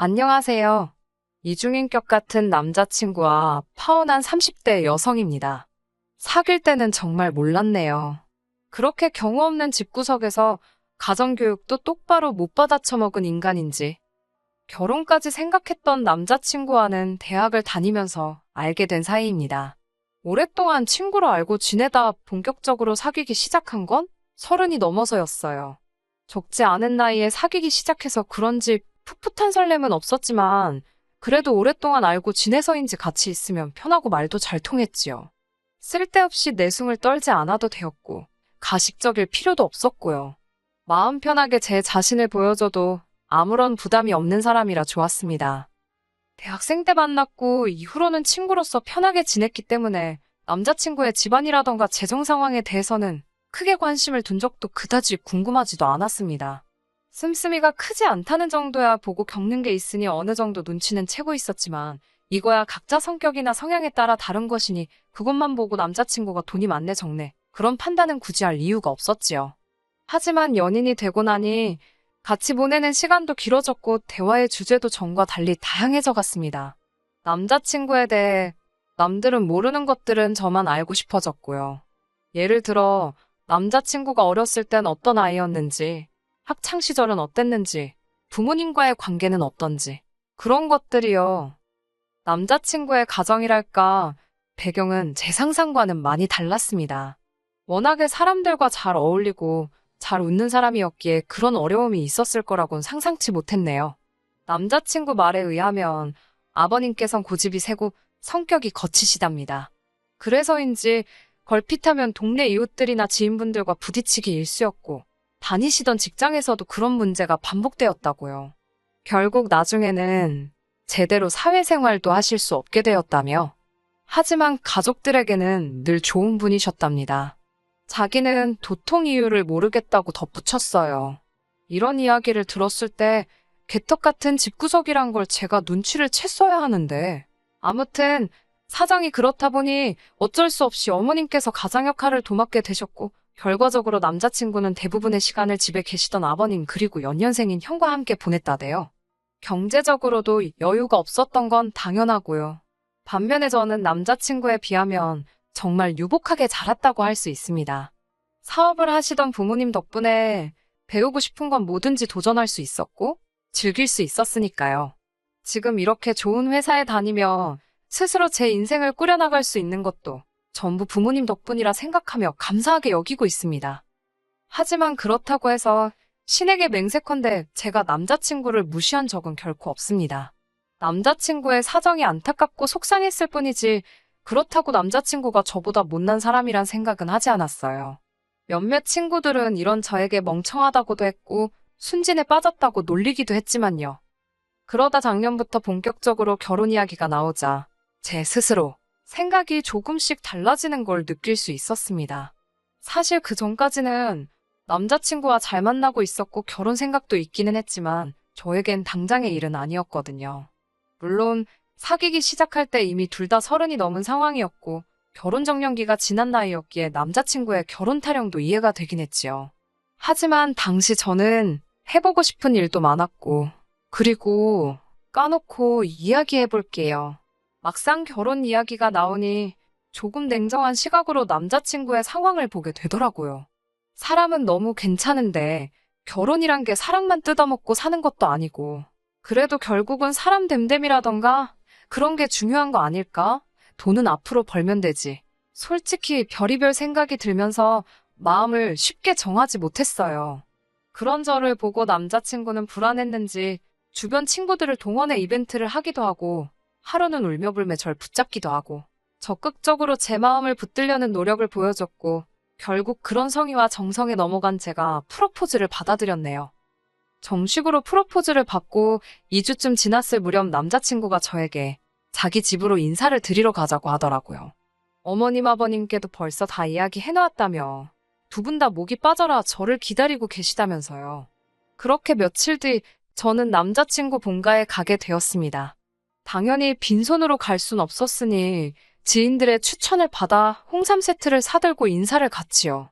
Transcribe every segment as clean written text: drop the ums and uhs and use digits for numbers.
안녕하세요. 이중인격 같은 남자친구와 파혼한 30대 여성입니다. 사귈 때는 정말 몰랐네요. 그렇게 경우 없는 집구석에서 가정교육도 똑바로 못 받아 처먹은 인간인지 결혼까지 생각했던 남자친구와는 대학을 다니면서 알게 된 사이입니다. 오랫동안 친구로 알고 지내다 본격적으로 사귀기 시작한 건 30이 넘어서였어요. 적지 않은 나이에 사귀기 시작해서 그런지 풋풋한 설렘은 없었지만 그래도 오랫동안 알고 지내서인지 같이 있으면 편하고 말도 잘 통했지요. 쓸데없이 내숭을 떨지 않아도 되었고 가식적일 필요도 없었고요. 마음 편하게 제 자신을 보여줘도 아무런 부담이 없는 사람이라 좋았습니다. 대학생 때 만났고 이후로는 친구로서 편하게 지냈기 때문에 남자친구의 집안이라던가 재정 상황에 대해서는 크게 관심을 둔 적도 그다지 궁금하지도 않았습니다. 씀씀이가 크지 않다는 정도야 보고 겪는 게 있으니 어느 정도 눈치는 채고 있었지만 이거야 각자 성격이나 성향에 따라 다른 것이니 그것만 보고 남자친구가 돈이 많네 적네 그런 판단은 굳이 할 이유가 없었지요. 하지만 연인이 되고 나니 같이 보내는 시간도 길어졌고 대화의 주제도 전과 달리 다양해져 갔습니다. 남자친구에 대해 남들은 모르는 것들은 저만 알고 싶어졌고요. 예를 들어 남자친구가 어렸을 땐 어떤 아이였는지, 학창 시절은 어땠는지, 부모님과의 관계는 어떤지 그런 것들이요. 남자친구의 가정이랄까 배경은 제 상상과는 많이 달랐습니다. 워낙에 사람들과 잘 어울리고 잘 웃는 사람이었기에 그런 어려움이 있었을 거라고는 상상치 못했네요. 남자친구 말에 의하면 아버님께선 고집이 세고 성격이 거치시답니다. 그래서인지 걸핏하면 동네 이웃들이나 지인분들과 부딪히기 일쑤였고 다니시던 직장에서도 그런 문제가 반복되었다고요. 결국 나중에는 제대로 사회생활도 하실 수 없게 되었다며. 하지만 가족들에게는 늘 좋은 분이셨답니다. 자기는 도통 이유를 모르겠다고 덧붙였어요. 이런 이야기를 들었을 때 개떡 같은 집구석이란 걸 제가 눈치를 챘어야 하는데 아무튼 사정이 그렇다 보니 어쩔 수 없이 어머님께서 가장 역할을 도맡게 되셨고 결과적으로 남자친구는 대부분의 시간을 집에 계시던 아버님 그리고 연년생인 형과 함께 보냈다대요. 경제적으로도 여유가 없었던 건 당연하고요. 반면에 저는 남자친구에 비하면 정말 유복하게 자랐다고 할 수 있습니다. 사업을 하시던 부모님 덕분에 배우고 싶은 건 뭐든지 도전할 수 있었고 즐길 수 있었으니까요. 지금 이렇게 좋은 회사에 다니며 스스로 제 인생을 꾸려나갈 수 있는 것도 전부 부모님 덕분이라 생각하며 감사하게 여기고 있습니다. 하지만 그렇다고 해서 신에게 맹세컨대 제가 남자친구를 무시한 적은 결코 없습니다. 남자친구의 사정이 안타깝고 속상했을 뿐이지 그렇다고 남자친구가 저보다 못난 사람이란 생각은 하지 않았어요. 몇몇 친구들은 이런 저에게 멍청하다고도 했고 순진에 빠졌다고 놀리기도 했지만요. 그러다 작년부터 본격적으로 결혼 이야기가 나오자 제 스스로 생각이 조금씩 달라지는 걸 느낄 수 있었습니다. 사실 그 전까지는 남자친구와 잘 만나고 있었고 결혼 생각도 있기는 했지만 저에겐 당장의 일은 아니었거든요. 물론 사귀기 시작할 때 이미 둘 다 30이 넘은 상황이었고 결혼 정년기가 지난 나이였기에 남자친구의 결혼 타령도 이해가 되긴 했지요. 하지만 당시 저는 해보고 싶은 일도 많았고 그리고 까놓고 이야기해볼게요. 막상 결혼 이야기가 나오니 조금 냉정한 시각으로 남자친구의 상황을 보게 되더라고요. 사람은 너무 괜찮은데 결혼이란 게 사랑만 뜯어먹고 사는 것도 아니고 그래도 결국은 사람 됨됨이라던가 그런 게 중요한 거 아닐까? 돈은 앞으로 벌면 되지. 솔직히 별의별 생각이 들면서 마음을 쉽게 정하지 못했어요. 그런 저를 보고 남자친구는 불안했는지 주변 친구들을 동원해 이벤트를 하기도 하고 하루는 울며불며 절 붙잡기도 하고 적극적으로 제 마음을 붙들려는 노력을 보여줬고 결국 그런 성의와 정성에 넘어간 제가 프로포즈를 받아들였네요. 정식으로 프로포즈를 받고 2주쯤 지났을 무렵 남자친구가 저에게 자기 집으로 인사를 드리러 가자고 하더라고요. 어머님 아버님께도 벌써 다 이야기해놓았다며 두 분 다 목이 빠져라 저를 기다리고 계시다면서요. 그렇게 며칠 뒤 저는 남자친구 본가에 가게 되었습니다. 당연히 빈손으로 갈 순 없었으니 지인들의 추천을 받아 홍삼 세트를 사들고 인사를 갔지요.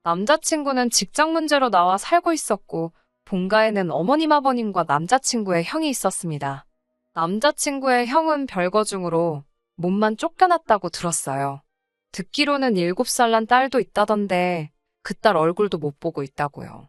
남자친구는 직장 문제로 나와 살고 있었고 본가에는 어머님 아버님과 남자친구의 형이 있었습니다. 남자친구의 형은 별거 중으로 몸만 쫓겨났다고 들었어요. 듣기로는 7살 난 딸도 있다던데 그 딸 얼굴도 못 보고 있다고요.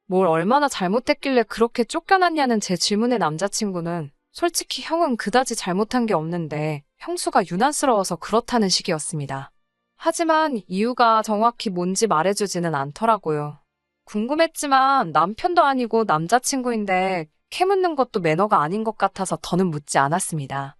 뭘 얼마나 잘못했길래 그렇게 쫓겨났냐는 제 질문에 남자친구는 솔직히 형은 그다지 잘못한 게 없는데 형수가 유난스러워서 그렇다는 식이었습니다. 하지만 이유가 정확히 뭔지 말해주지는 않더라고요. 궁금했지만 남편도 아니고 남자친구인데 캐묻는 것도 매너가 아닌 것 같아서 더는 묻지 않았습니다.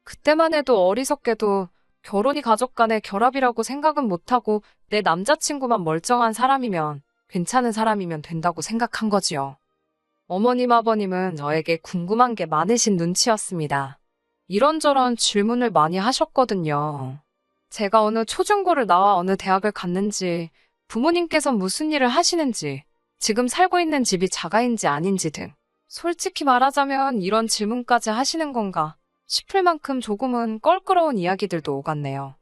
그때만 해도 어리석게도 결혼이 가족 간의 결합이라고 생각은 못하고 내 남자친구만 멀쩡한 사람이면 괜찮은 사람이면 된다고 생각한 거지요. 어머님 아버님은 저에게 궁금한 게 많으신 눈치였습니다. 이런저런 질문을 많이 하셨거든요. 제가 어느 초중고를 나와 어느 대학을 갔는지, 부모님께서 무슨 일을 하시는지, 지금 살고 있는 집이 자가인지 아닌지 등. 솔직히 말하자면 이런 질문까지 하시는 건가 싶을 만큼 조금은 껄끄러운 이야기들도 오갔네요.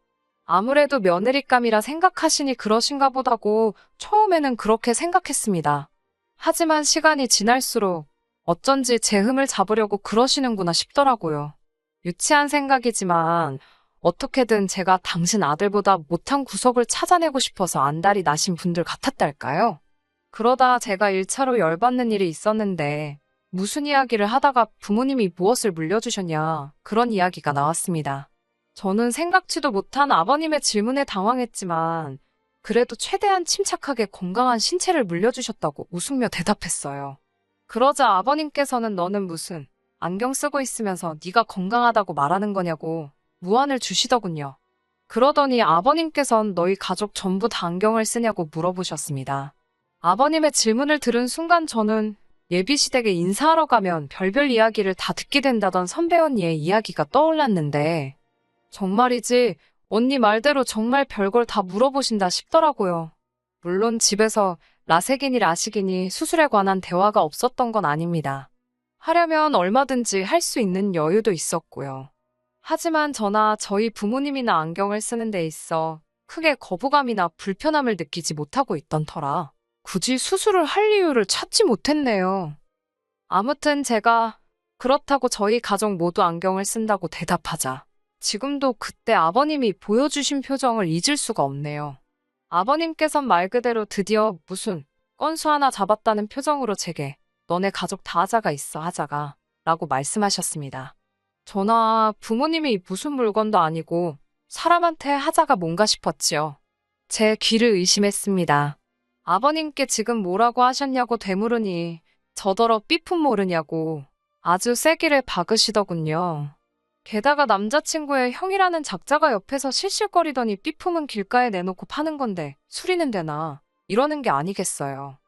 아무래도 며느리감이라 생각하시니 그러신가 보다고 처음에는 그렇게 생각했습니다. 하지만 시간이 지날수록 어쩐지 제 흠을 잡으려고 그러시는구나 싶더라고요. 유치한 생각이지만 어떻게든 제가 당신 아들보다 못한 구석을 찾아내고 싶어서 안달이 나신 분들 같았달까요? 그러다 제가 1차로 열받는 일이 있었는데 무슨 이야기를 하다가 부모님이 무엇을 물려주셨냐 그런 이야기가 나왔습니다. 저는 생각지도 못한 아버님의 질문에 당황했지만 그래도 최대한 침착하게 건강한 신체를 물려주셨다고 웃으며 대답했어요. 그러자 아버님께서는 너는 무슨 안경 쓰고 있으면서 네가 건강하다고 말하는 거냐고 무안을 주시더군요. 그러더니 아버님께선 너희 가족 전부 다 안경을 쓰냐고 물어보셨습니다. 아버님의 질문을 들은 순간 저는 예비시댁에 인사하러 가면 별별 이야기를 다 듣게 된다던 선배 언니의 이야기가 떠올랐는데 정말이지 언니 말대로 정말 별걸 다 물어보신다 싶더라고요. 물론 집에서 라섹이니 라식이니 수술에 관한 대화가 없었던 건 아닙니다. 하려면 얼마든지 할 수 있는 여유도 있었고요. 하지만 저나 저희 부모님이나 안경을 쓰는 데 있어 크게 거부감이나 불편함을 느끼지 못하고 있던 터라 굳이 수술을 할 이유를 찾지 못했네요. 아무튼 제가 그렇다고 저희 가족 모두 안경을 쓴다고 대답하자 지금도 그때 아버님이 보여주신 표정을 잊을 수가 없네요. 아버님께선 말 그대로 드디어 무슨 건수 하나 잡았다는 표정으로 제게 너네 가족 다 하자가 있어 하자가 라고 말씀하셨습니다. 저나 부모님이 무슨 물건도 아니고 사람한테 하자가 뭔가 싶었지요. 제 귀를 의심했습니다. 아버님께 지금 뭐라고 하셨냐고 되물으니 저더러 삐품 모르냐고 아주 세기를 박으시더군요. 게다가 남자친구의 형이라는 작자가 옆에서 실실거리더니 삐품은 길가에 내놓고 파는 건데 수리는 되나 이러는 게 아니겠어요.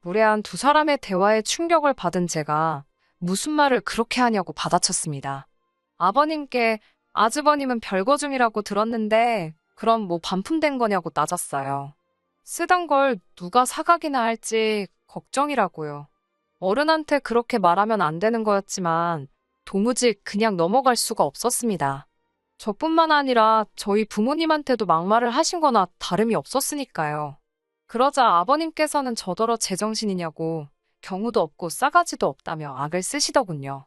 무례한 두 사람의 대화에 충격을 받은 제가 무슨 말을 그렇게 하냐고 받아쳤습니다. 아버님께 아주버님은 별거 중이라고 들었는데 그럼 뭐 반품된 거냐고 따졌어요. 쓰던 걸 누가 사가기나 할지 걱정이라고요. 어른한테 그렇게 말하면 안 되는 거였지만 도무지 그냥 넘어갈 수가 없었습니다. 저뿐만 아니라 저희 부모님한테도 막말을 하신 거나 다름이 없었으니까요. 그러자 아버님께서는 저더러 제정신이냐고 경우도 없고 싸가지도 없다며 악을 쓰시더군요.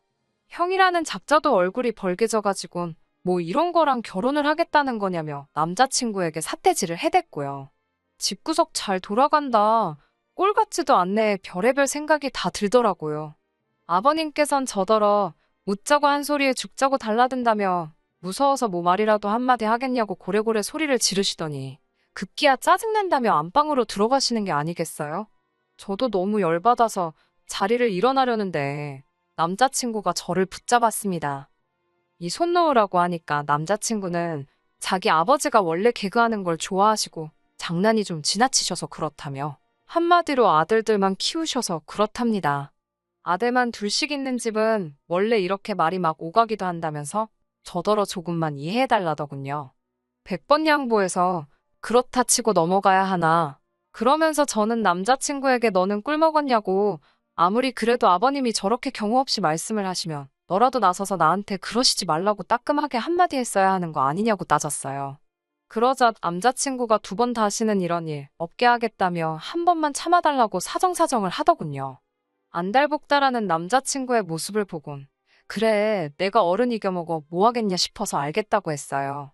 형이라는 작자도 얼굴이 벌개져가지곤 뭐 이런 거랑 결혼을 하겠다는 거냐며 남자친구에게 삿대질을 해댔고요. 집구석 잘 돌아간다. 꼴 같지도 않네. 별의별 생각이 다 들더라고요. 아버님께선 저더러 웃자고 한 소리에 죽자고 달라든다며 무서워서 뭐 말이라도 한마디 하겠냐고 고래고래 소리를 지르시더니 급기야 짜증낸다며 안방으로 들어가시는 게 아니겠어요? 저도 너무 열받아서 자리를 일어나려는데 남자친구가 저를 붙잡았습니다. 이 손 놓으라고 하니까 남자친구는 자기 아버지가 원래 개그하는 걸 좋아하시고 장난이 좀 지나치셔서 그렇다며 한마디로 아들들만 키우셔서 그렇답니다. 아들만 둘씩 있는 집은 원래 이렇게 말이 막 오가기도 한다면서 저더러 조금만 이해해달라더군요. 100번 양보해서 그렇다 치고 넘어가야 하나. 그러면서 저는 남자친구에게 너는 꿀 먹었냐고 아무리 그래도 아버님이 저렇게 경우 없이 말씀을 하시면 너라도 나서서 나한테 그러시지 말라고 따끔하게 한마디 했어야 하는 거 아니냐고 따졌어요. 그러자 남자친구가 2번 다시는 이런 일 없게 하겠다며 한 번만 참아달라고 사정사정을 하더군요. 안달복달하는 남자친구의 모습을 보곤 그래, 내가 어른 이겨먹어 뭐 하겠냐 싶어서 알겠다고 했어요.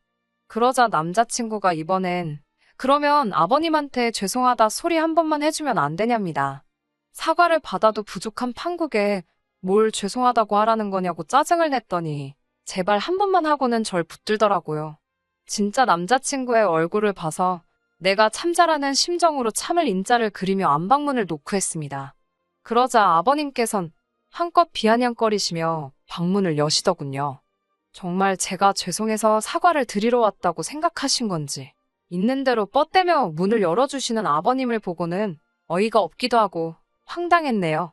그러자 남자친구가 이번엔 그러면 아버님한테 죄송하다 소리 한 번만 해주면 안 되냐입니다. 사과를 받아도 부족한 판국에 뭘 죄송하다고 하라는 거냐고 짜증을 냈더니 제발 한 번만 하고는 절 붙들더라고요. 진짜 남자친구의 얼굴을 봐서 내가 참자라는 심정으로 참을 인자를 그리며 안방문을 놓고 했습니다. 그러자 아버님께선 한껏 비아냥거리시며 방문을 여시더군요. 정말 제가 죄송해서 사과를 드리러 왔다고 생각하신 건지 있는 대로 뻗대며 문을 열어주시는 아버님을 보고는 어이가 없기도 하고 황당했네요.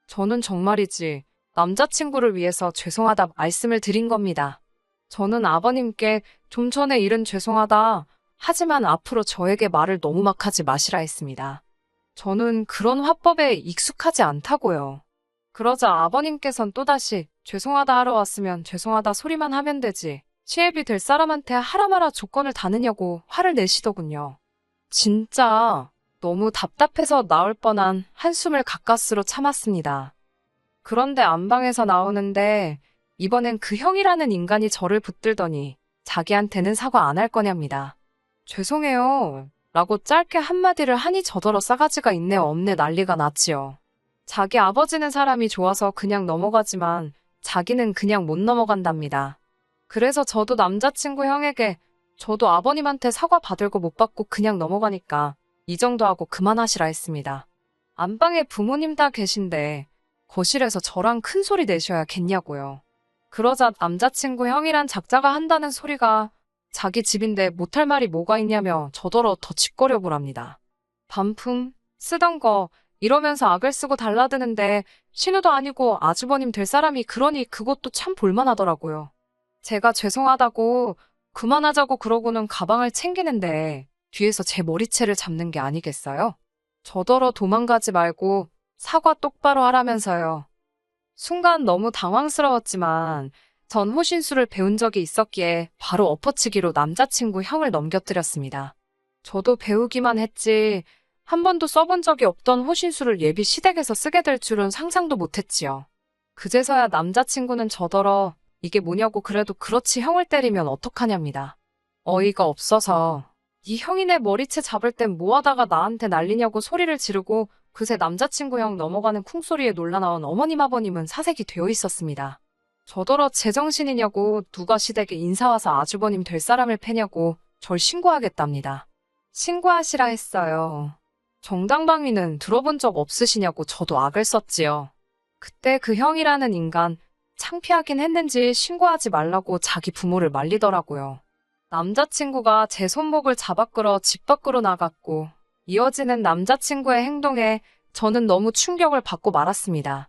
저는 정말이지 남자친구를 위해서 죄송하다 말씀을 드린 겁니다. 저는 아버님께 좀 전에 일은 죄송하다. 하지만 앞으로 저에게 말을 너무 막 하지 마시라 했습니다. 저는 그런 화법에 익숙하지 않다고요. 그러자 아버님께선 또다시 죄송하다 하러 왔으면 죄송하다 소리만 하면 되지. 시애비 될 사람한테 하라 마라 조건을 다느냐고 화를 내시더군요. 진짜 너무 답답해서 나올 뻔한 한숨을 가까스로 참았습니다. 그런데 안방에서 나오는데 이번엔 그 형이라는 인간이 저를 붙들더니 자기한테는 사과 안 할 거냐입니다. 죄송해요 라고 짧게 한마디를 하니 저더러 싸가지가 있네 없네 난리가 났지요. 자기 아버지는 사람이 좋아서 그냥 넘어가지만 자기는 그냥 못 넘어간답니다. 그래서 저도 남자친구 형에게 저도 아버님한테 사과 받을 거 못 받고 그냥 넘어가니까 이 정도 하고 그만하시라 했습니다. 안방에 부모님 다 계신데 거실에서 저랑 큰 소리 내셔야겠냐고요. 그러자 남자친구 형이란 작자가 한다는 소리가 자기 집인데 못할 말이 뭐가 있냐며 저더러 더 짓거려 보랍니다. 반품 쓰던 거 이러면서 악을 쓰고 달라드는데 신우도 아니고 아주버님 될 사람이 그러니 그것도 참 볼만하더라고요. 제가 죄송하다고 그만하자고 그러고는 가방을 챙기는데 뒤에서 제 머리채를 잡는 게 아니겠어요? 저더러 도망가지 말고 사과 똑바로 하라면서요. 순간 너무 당황스러웠지만 전 호신술을 배운 적이 있었기에 바로 엎어치기로 남자친구 형을 넘겨뜨렸습니다. 저도 배우기만 했지 한 번도 써본 적이 없던 호신술을 예비 시댁에서 쓰게 될 줄은 상상도 못했지요. 그제서야 남자친구는 저더러 이게 뭐냐고 그래도 그렇지 형을 때리면 어떡하냐입니다. 어이가 없어서 이 형이 내 머리채 잡을 땐 뭐하다가 나한테 난리냐고 소리를 지르고 그새 남자친구 형 넘어가는 쿵소리에 놀라나온 어머님 아버님은 사색이 되어 있었습니다. 저더러 제정신이냐고 누가 시댁에 인사와서 아주버님 될 사람을 패냐고 절 신고하겠답니다. 신고하시라 했어요. 정당방위는 들어본 적 없으시냐고 저도 악을 썼지요. 그때 그 형이라는 인간 창피하긴 했는지 신고하지 말라고 자기 부모를 말리더라고요. 남자친구가 제 손목을 잡아 끌어 집 밖으로 나갔고 이어지는 남자친구의 행동에 저는 너무 충격을 받고 말았습니다.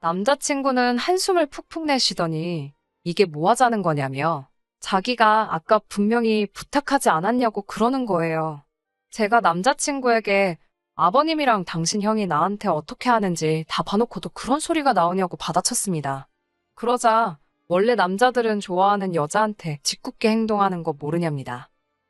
남자친구는 한숨을 푹푹 내쉬더니 이게 뭐 하자는 거냐며 자기가 아까 분명히 부탁하지 않았냐고 그러는 거예요. 제가 남자친구에게 아버님이랑 당신 형이 나한테 어떻게 하는지 다 봐놓고도 그런 소리가 나오냐고 받아쳤습니다. 그러자 원래 남자들은 좋아하는 여자한테 짓궂게 행동하는 거 모르냐입니다.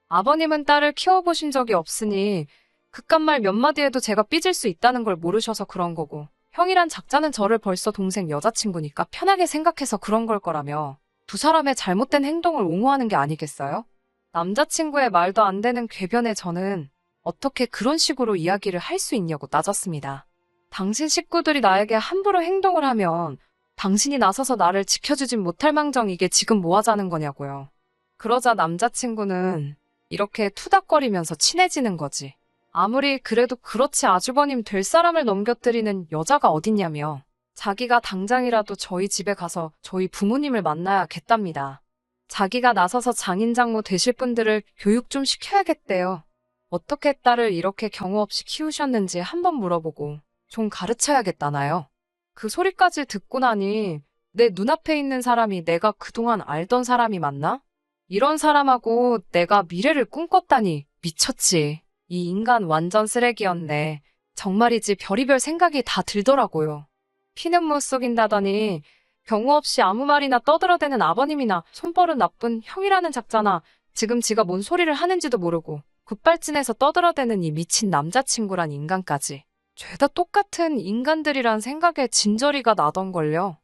아버님은 딸을 키워보신 적이 없으니 그깟 말 몇 마디 해도 제가 삐질 수 있다는 걸 모르셔서 그런 거고 형이란 작자는 저를 벌써 동생 여자친구니까 편하게 생각해서 그런 걸 거라며 두 사람의 잘못된 행동을 옹호하는 게 아니겠어요? 남자친구의 말도 안 되는 궤변에 저는 어떻게 그런 식으로 이야기를 할 수 있냐고 따졌습니다. 당신 식구들이 나에게 함부로 행동을 하면 당신이 나서서 나를 지켜주진 못할 망정 이게 지금 뭐 하자는 거냐고요. 그러자 남자친구는 이렇게 투닥거리면서 친해지는 거지. 아무리 그래도 그렇지 아주버님 될 사람을 넘겨뜨리는 여자가 어딨냐며 자기가 당장이라도 저희 집에 가서 저희 부모님을 만나야겠답니다. 자기가 나서서 장인장모 되실 분들을 교육 좀 시켜야겠대요. 어떻게 딸을 이렇게 경우 없이 키우셨는지 한번 물어보고 좀 가르쳐야겠다나요. 그 소리까지 듣고 나니 내 눈앞에 있는 사람이 내가 그동안 알던 사람이 맞나? 이런 사람하고 내가 미래를 꿈꿨다니 미쳤지. 이 인간 완전 쓰레기였네. 정말이지 별의별 생각이 다 들더라고요. 피는 못 속인다더니 경우 없이 아무 말이나 떠들어대는 아버님이나 손버릇 나쁜 형이라는 작자나 지금 지가 뭔 소리를 하는지도 모르고 급발진해서 떠들어대는 이 미친 남자친구란 인간까지. 죄다 똑같은 인간들이란 생각에 진저리가 나던걸요.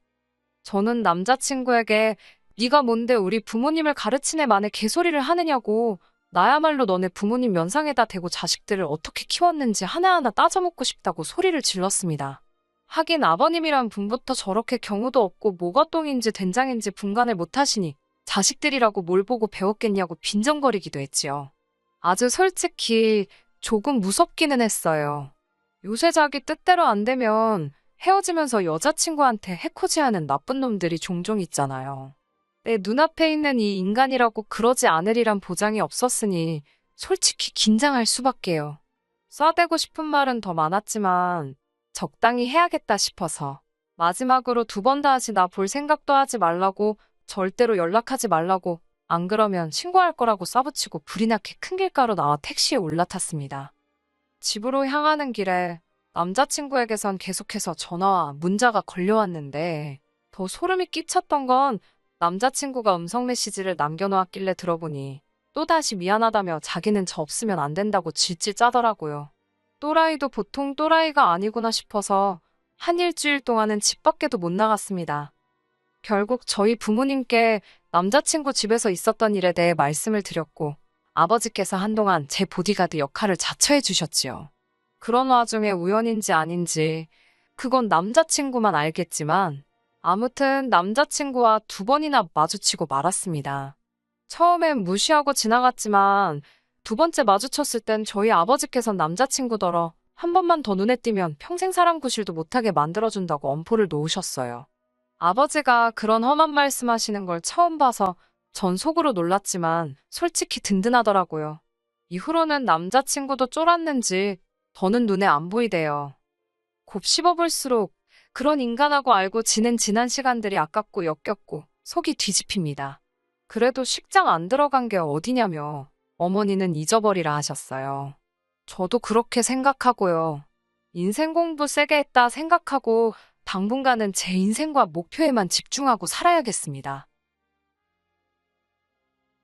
저는 남자친구에게 네가 뭔데 우리 부모님을 가르치네 마네 개소리를 하느냐고, 나야말로 너네 부모님 면상에다 대고 자식들을 어떻게 키웠는지 하나하나 따져묻고 싶다고 소리를 질렀습니다. 하긴 아버님이란 분부터 저렇게 경우도 없고 뭐가 똥인지 된장인지 분간을 못하시니 자식들이라고 뭘 보고 배웠겠냐고 빈정거리기도 했지요. 아주 솔직히 조금 무섭기는 했어요. 요새 자기 뜻대로 안 되면 헤어지면서 여자친구한테 해코지하는 나쁜 놈들이 종종 있잖아요. 내 눈앞에 있는 이 인간이라고 그러지 않으리란 보장이 없었으니 솔직히 긴장할 수밖에요. 쏴대고 싶은 말은 더 많았지만 적당히 해야겠다 싶어서 마지막으로 두 번 다시 나 볼 생각도 하지 말라고, 절대로 연락하지 말라고, 안 그러면 신고할 거라고 쏴붙이고 불이 나게 큰 길가로 나와 택시에 올라탔습니다. 집으로 향하는 길에 남자친구에게선 계속해서 전화와 문자가 걸려왔는데 더 소름이 끼쳤던 건 남자친구가 음성 메시지를 남겨놓았길래 들어보니 또다시 미안하다며 자기는 저 없으면 안 된다고 질질 짜더라고요. 또라이도 보통 또라이가 아니구나 싶어서 한 일주일 동안은 집 밖에도 못 나갔습니다. 결국 저희 부모님께 남자친구 집에서 있었던 일에 대해 말씀을 드렸고 아버지께서 한동안 제 보디가드 역할을 자처해 주셨지요. 그런 와중에 우연인지 아닌지 그건 남자친구만 알겠지만 아무튼 남자친구와 두 번이나 마주치고 말았습니다. 처음엔 무시하고 지나갔지만 두 번째 마주쳤을 땐 저희 아버지께선 남자친구더러 한 번만 더 눈에 띄면 평생 사람 구실도 못하게 만들어준다고 엄포를 놓으셨어요. 아버지가 그런 험한 말씀하시는 걸 처음 봐서 전 속으로 놀랐지만 솔직히 든든하더라고요. 이후로는 남자친구도 쫄았는지 더는 눈에 안 보이대요. 곱씹어볼수록 그런 인간하고 알고 지낸 지난 시간들이 아깝고 역겹고 속이 뒤집힙니다. 그래도 식장 안 들어간 게 어디냐며 어머니는 잊어버리라 하셨어요. 저도 그렇게 생각하고요. 인생 공부 세게 했다 생각하고 당분간은 제 인생과 목표에만 집중하고 살아야겠습니다.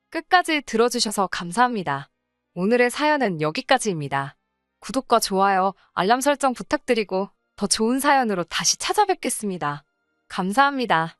끝까지 들어주셔서 감사합니다. 오늘의 사연은 여기까지입니다. 구독과 좋아요, 알람 설정 부탁드리고 더 좋은 사연으로 다시 찾아뵙겠습니다. 감사합니다.